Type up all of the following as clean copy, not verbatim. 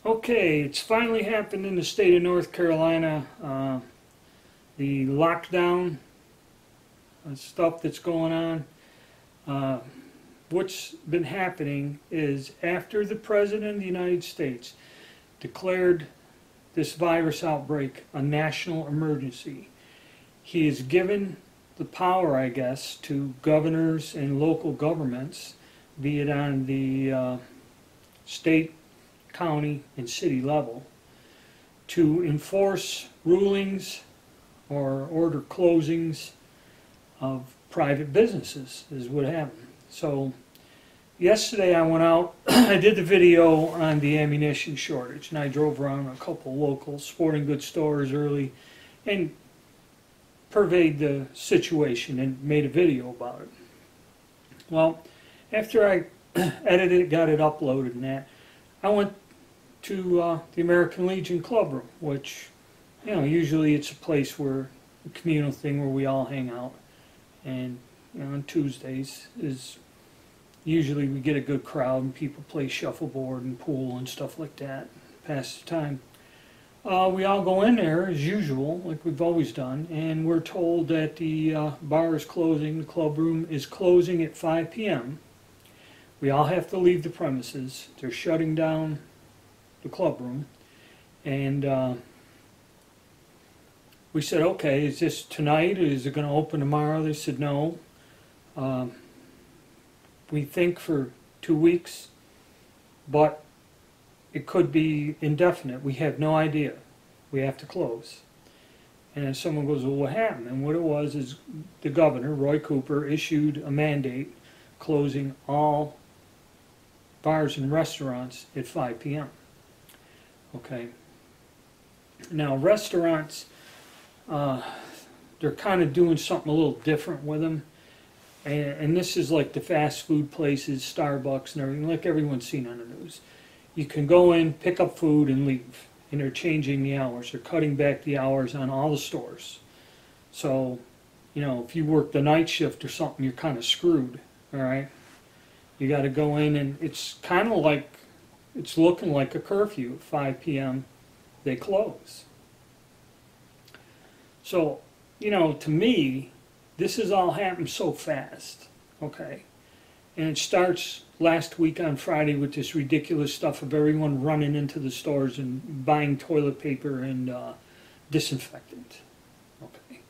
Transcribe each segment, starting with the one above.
Okay, it's finally happened in the state of North Carolina. The lockdown stuff that's going on. What's been happening is after the President of the United States declared this virus outbreak a national emergency, he has given the power, I guess, to governors and local governments, be it on the state, county, and city level, to enforce rulings or order closings of private businesses is what happened. So yesterday I went out, I did the video on the ammunition shortage, and I drove around a couple local sporting goods stores early and surveyed the situation and made a video about it. Well, after I edited it, got it uploaded and that, I went to the American Legion Club Room, which, you know, usually it's a place where, a communal thing where we all hang out. And, you know, on Tuesdays is usually we get a good crowd and people play shuffleboard and pool and stuff like that, pass the time. We all go in there as usual, like we've always done, and we're told that the bar is closing, the club room is closing at 5 p.m. We all have to leave the premises. They're shutting down the club room, and we said, okay, is this tonight, or is it going to open tomorrow? They said no. We think for 2 weeks, but it could be indefinite. We have no idea. We have to close. And then someone goes, well, what happened? And what it was is the governor, Roy Cooper, issued a mandate closing all bars and restaurants at 5 p.m. Okay. Now, restaurants, they're kind of doing something a little different with them. And this is like the fast food places, Starbucks and everything, like everyone's seen on the news. You can go in, pick up food, and leave. And they're changing the hours. They're cutting back the hours on all the stores. So, you know, if you work the night shift or something, you're kind of screwed, all right? You got to go in, and it's kind of like, it's looking like a curfew. At 5 p.m., they close. So, you know, to me, this has all happened so fast, okay? And it starts last week on Friday with this ridiculous stuff of everyone running into the stores and buying toilet paper and disinfectant, okay?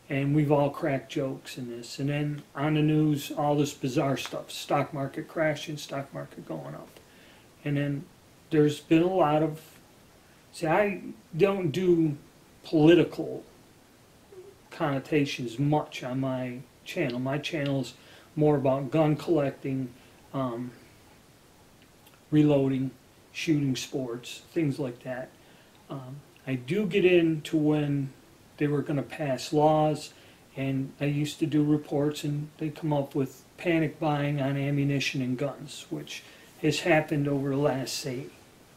And we've all cracked jokes in this. And then on the news, all this bizarre stuff, stock market crashing, stock market going up. And then there's been a lot of, see, I don't do political connotations much on my channel. My channel's more about gun collecting, reloading, shooting sports, things like that. I do get into when they were going to pass laws, and I used to do reports, and they come up with panic buying on ammunition and guns, which has happened over the last, say,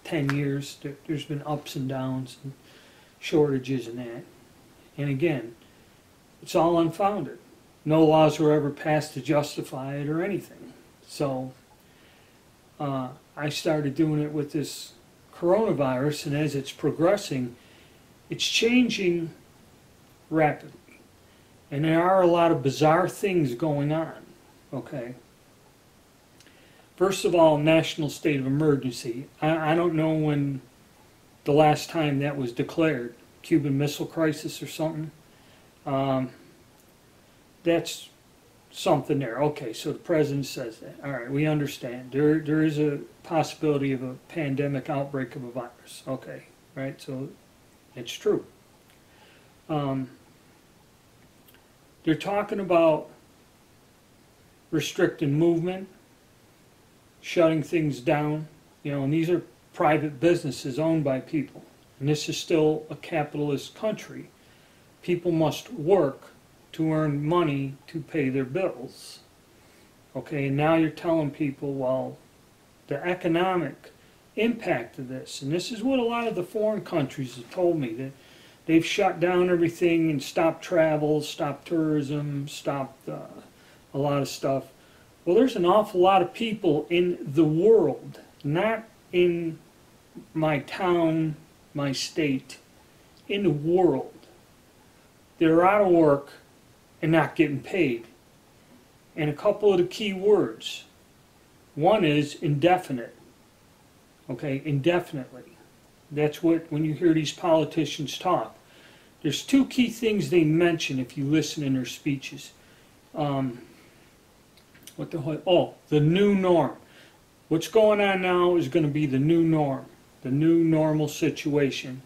10 years. There's been ups and downs and shortages and that. And again, it's all unfounded. No laws were ever passed to justify it or anything. So I started doing it with this coronavirus, and as it's progressing, it's changing rapidly. And there are a lot of bizarre things going on, okay? First of all, national state of emergency. I don't know when the last time that was declared. Cuban Missile Crisis or something. That's something there. Okay, so the president says that. All right, we understand. There is a possibility of a pandemic outbreak of a virus. Okay, right? So it's true. They're talking about restricting movement, shutting things down, you know, and these are private businesses owned by people. And this is still a capitalist country. People must work to earn money to pay their bills. Okay, and now you're telling people, well, the economic impact of this, and this is what a lot of the foreign countries have told me, that they've shut down everything and stopped travel, stopped tourism, stopped a lot of stuff. Well, there's an awful lot of people in the world, not in my town, my state, in the world that are out of work and not getting paid. And a couple of the key words. One is indefinite. Okay, indefinitely. That's what, when you hear these politicians talk, there's two key things they mention if you listen in their speeches. What the hell? Oh, the new norm. What's going on now is going to be the new norm, the new normal situation.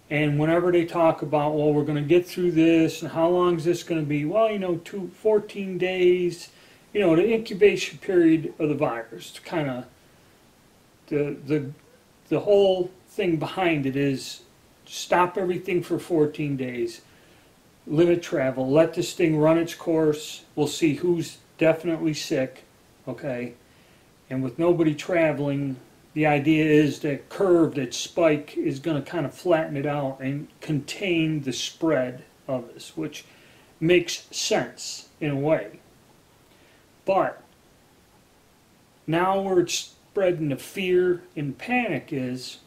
And whenever they talk about, well, we're going to get through this, and how long is this going to be? Well, 14 days, the incubation period of the virus. Kind of the whole thing behind it is stop everything for 14 days, limit travel, let this thing run its course. We'll see who's definitely sick, okay? And with nobody traveling, the idea is that curve, that spike, is going to kind of flatten it out and contain the spread of this, which makes sense in a way. But now where it's spreading the fear and panic is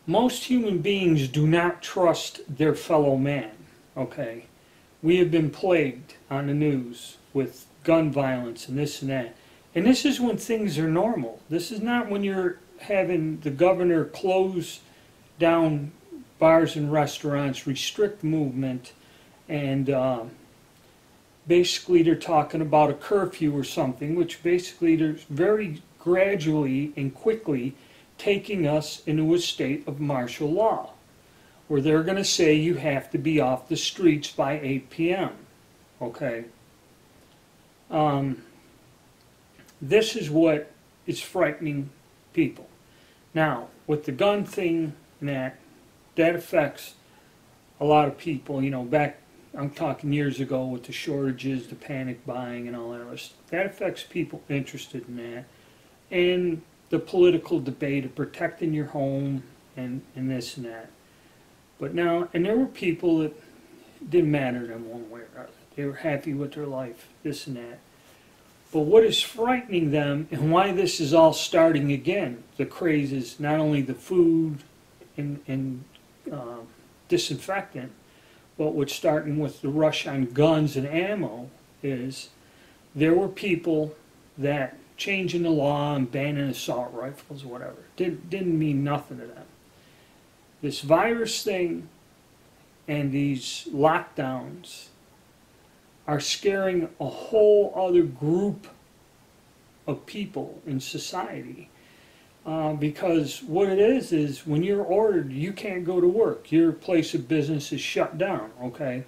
most human beings do not trust their fellow man, okay? We have been plagued on the news with gun violence and this and that. And this is when things are normal. This is not when you're having the governor close down bars and restaurants, restrict movement, and basically they're talking about a curfew or something, which basically they're very gradually and quickly taking us into a state of martial law, where they're going to say you have to be off the streets by 8 p.m., okay? This is what is frightening people. Now, with the gun thing, that affects a lot of people. Back, I'm talking years ago with the shortages, the panic buying and all that other stuff. That affects people interested in that. And the political debate of protecting your home and this and that. But now, and there were people that didn't matter to them one way or another. They were happy with their life, this and that. But what is frightening them, and why this is all starting again, the craze is not only the food and disinfectant, but what's starting with the rush on guns and ammo is there were people that changing the law and banning assault rifles or whatever didn't mean nothing to them. This virus thing and these lockdowns are scaring a whole other group of people in society. Because what it is when you're ordered, you can't go to work. Your place of business is shut down, okay?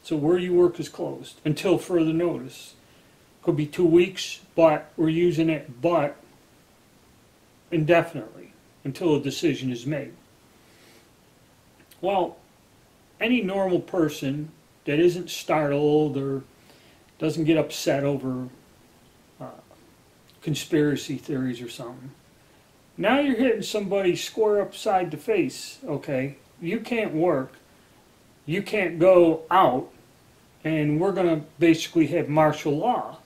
So where you work is closed until further notice. Could be 2 weeks, but we're using it but indefinitely until a decision is made. Well, any normal person that isn't startled or doesn't get upset over conspiracy theories or something. Now you're hitting somebody square upside the face, okay? You can't work, you can't go out, and we're going to basically have martial law.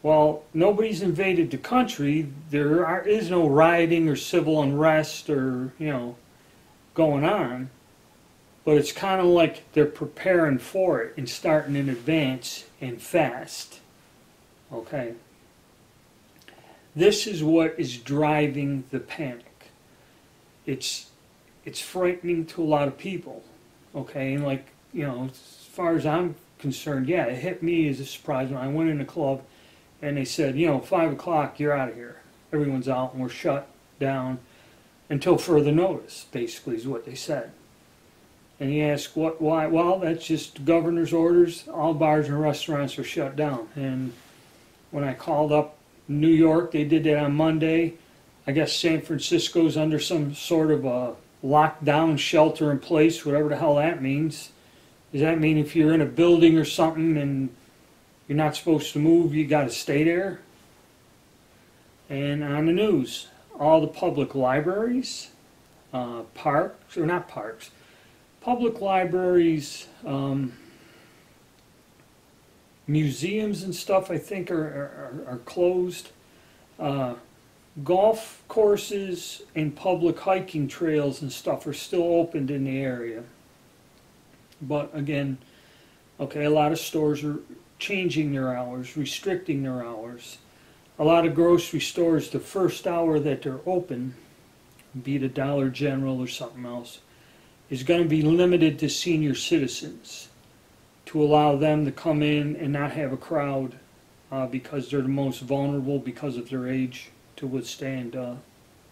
Well, nobody's invaded the country. There is no rioting or civil unrest or, going on. But it's kind of like they're preparing for it and starting in advance and fast. Okay? This is what is driving the panic. It's frightening to a lot of people. Okay? And as far as I'm concerned, yeah, it hit me as a surprise when I went in the club and they said, 5 o'clock, you're out of here. Everyone's out and we're shut down until further notice, basically, is what they said. And he asked, why? Well, that's just governor's orders. All bars and restaurants are shut down. And when I called up New York, they did that on Monday. I guess San Francisco's under some sort of a lockdown, shelter in place, whatever the hell that means. Does that mean if you're in a building or something and you're not supposed to move, you got to stay there? And on the news, all the public libraries, parks, or not parks, public libraries, museums and stuff, I think, are closed. golf courses and public hiking trails and stuff are still opened in the area. But again, okay, a lot of stores are changing their hours, restricting their hours. A lot of grocery stores, the first hour that they're open, be it a Dollar General or something else, is going to be limited to senior citizens to allow them to come in and not have a crowd because they're the most vulnerable because of their age to withstand the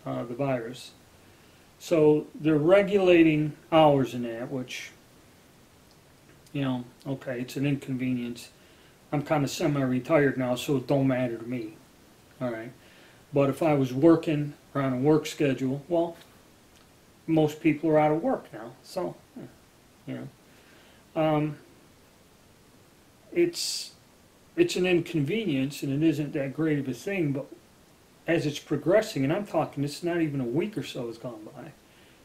virus. So they're regulating hours in that, which, you know, okay, it's an inconvenience. I'm kind of semi-retired now, so it don't matter to me. All right. But if I was working or on a work schedule, well, most people are out of work now, so, you know. It's an inconvenience, and it isn't that great of a thing, but as it's progressing, and I'm talking, it's not even a week or so has gone by,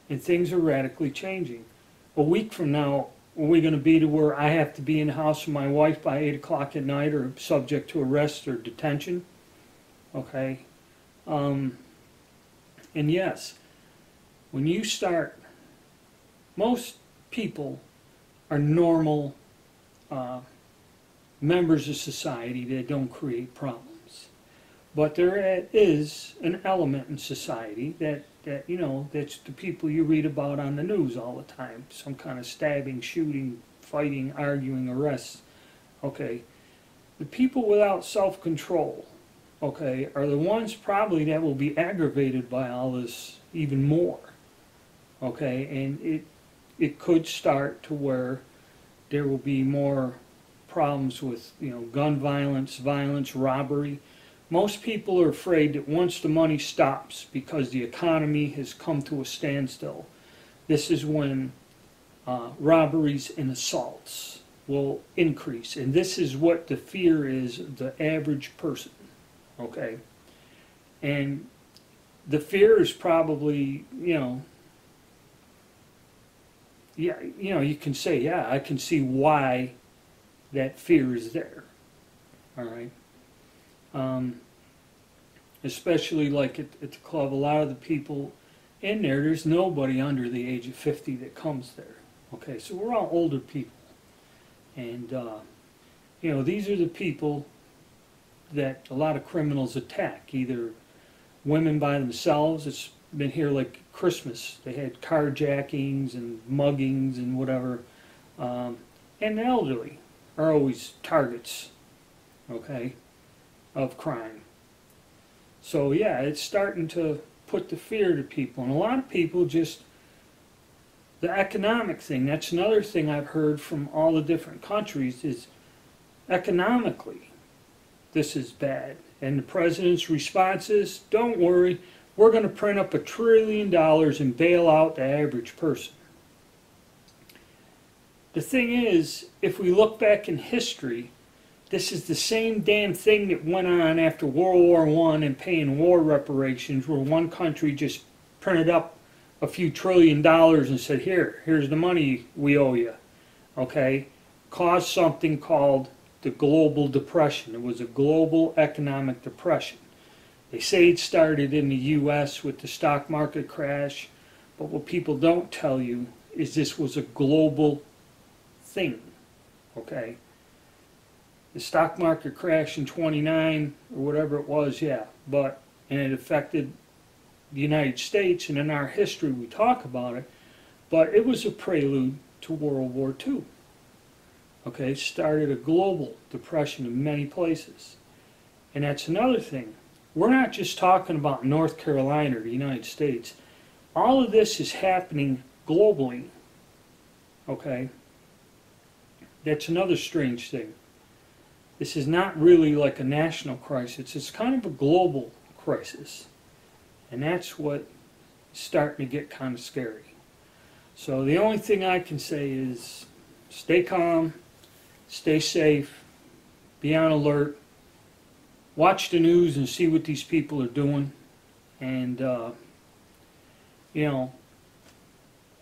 and things are radically changing. A week from now, are we going to be to where I have to be in the house with my wife by 8 o'clock at night or subject to arrest or detention? Okay. And yes, when you start, most people are normal members of society that don't create problems. But there is an element in society that you know, that's the people you read about on the news all the time. Some kind of stabbing, shooting, fighting, arguing, arrests. Okay. The people without self-control, okay, are the ones probably that will be aggravated by all this even more. Okay, and it could start to where there will be more problems with, you know, gun violence, robbery. Most people are afraid that once the money stops because the economy has come to a standstill, this is when robberies and assaults will increase. And this is what the fear is of the average person. Okay? And the fear is probably, you know, yeah, you know, you can say, yeah, I can see why that fear is there. All right. Especially like at the club, a lot of the people in there, there's nobody under the age of 50 that comes there. Okay, so we're all older people. And, you know, these are the people that a lot of criminals attack, either women by themselves. It's been here like Christmas. They had carjackings and muggings and whatever. And the elderly are always targets, okay, of crime. So yeah, it's starting to put the fear to people. And a lot of people just, the economic thing, that's another thing I've heard from all the different countries is economically this is bad. And the president's response is, don't worry, we're going to print up $1 trillion and bail out the average person. The thing is, if we look back in history, this is the same damn thing that went on after World War I and paying war reparations, where one country just printed up a few $1 trillion and said, here's the money we owe you. Okay? Caused something called the global depression. It was a global economic depression. They say it started in the U.S. with the stock market crash, but what people don't tell you is this was a global thing. Okay? The stock market crashed in 29 or whatever it was, yeah, and it affected the United States, and in our history we talk about it, but it was a prelude to World War II. Okay, it started a global depression in many places. And that's another thing. We're not just talking about North Carolina or the United States. All of this is happening globally. Okay? That's another strange thing. This is not really like a national crisis. It's kind of a global crisis. And that's what is starting to get kind of scary. So the only thing I can say is stay calm, stay safe, be on alert, watch the news and see what these people are doing. And, you know,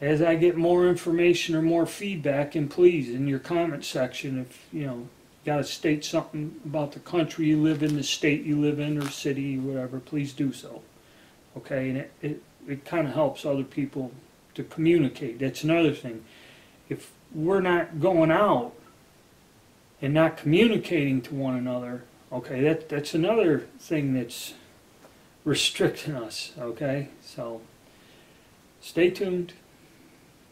as I get more information or more feedback, and please, in your comment section, if, you know, got to state something about the country you live in, the state you live in, or city, whatever, please do so. Okay, and it kind of helps other people to communicate. That's another thing. If we're not going out and not communicating to one another, okay, that's another thing that's restricting us, okay? So stay tuned.